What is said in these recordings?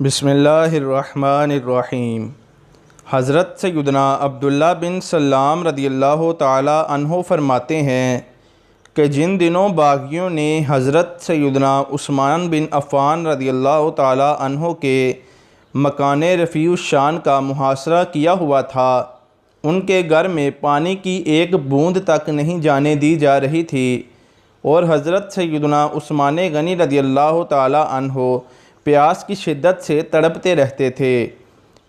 بسم اللہ الرحمن الرحیم۔ حضرت سیدنا عبداللہ بن سلام رضی اللہ تعالی عنہ فرماتے ہیں کہ جن دنوں باغیوں نے حضرت سیدنا عثمان بن عفان رضی اللہ تعالی عنہ کے مکان رفیع الشان کا محاصرہ کیا ہوا تھا، ان کے گھر میں پانی کی ایک بوند تک نہیں جانے دی جا رہی تھی، اور حضرت سیدنا عثمان غنی رضی اللہ تعالی عنہ پیاس کی شدت سے تڑپتے رہتے تھے۔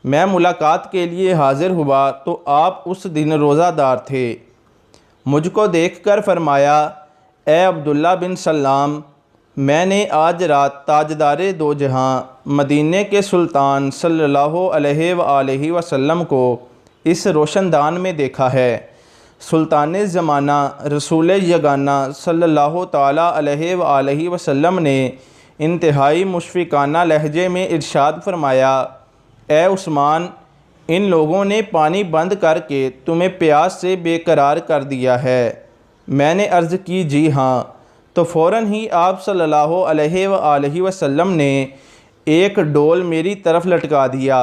میں ملاقات کے لیے حاضر ہوا تو آپ اس دن روزہ دار تھے۔ مجھ کو دیکھ کر فرمایا، اے عبداللہ بن سلام، میں نے آج رات تاجدار دو جہاں مدینے کے سلطان صلی اللہ علیہ وآلہ وسلم کو اس روشن دان میں دیکھا ہے۔ سلطان زمانہ رسول یگانہ صلی اللہ تعالی علیہ وآلہ وسلم نے انتہائی مشفقانہ لہجے میں ارشاد فرمایا، اے عثمان، ان لوگوں نے پانی بند کر کے تمہیں پیاس سے بے قرار کر دیا ہے۔ میں نے عرض کی، جی ہاں، تو فوراً ہی آپ صلی اللہ علیہ وآلہ وسلم نے ایک ڈول میری طرف لٹکا دیا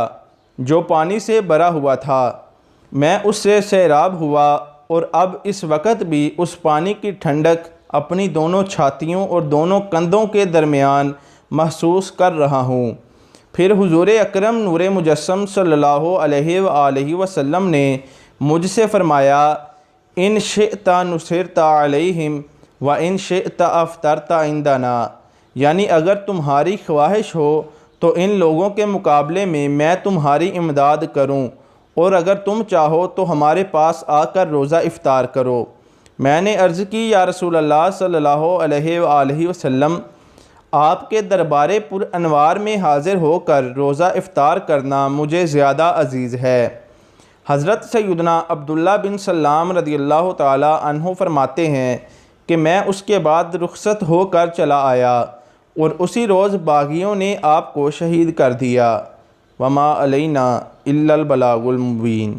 جو پانی سے بھرا ہوا تھا۔ میں اس سے سیراب ہوا اور اب اس وقت بھی اس پانی کی ٹھنڈک اپنی دونوں چھاتیوں اور دونوں کندھوں کے درمیان محسوس کر رہا ہوں۔ پھر حضور اکرم نور مجسم صلی اللہ علیہ وآلہ وسلم نے مجھ سے فرمایا، ان شئت نصرت علیہم و ان شئت افطرت عندنا، یعنی اگر تمہاری خواہش ہو تو ان لوگوں کے مقابلے میں تمہاری امداد کروں، اور اگر تم چاہو تو ہمارے پاس آ کر روزہ افطار کرو۔ میں نے عرض کی، یا رسول اللہ صلی اللہ علیہ وآلہ وسلم، آپ کے دربار پر انوار میں حاضر ہو کر روزہ افطار کرنا مجھے زیادہ عزیز ہے۔ حضرت سیدنا عبداللہ بن سلام رضی اللہ تعالی عنہ فرماتے ہیں کہ میں اس کے بعد رخصت ہو کر چلا آیا اور اسی روز باغیوں نے آپ کو شہید کر دیا۔ وما علینا الا البلاغ المبین۔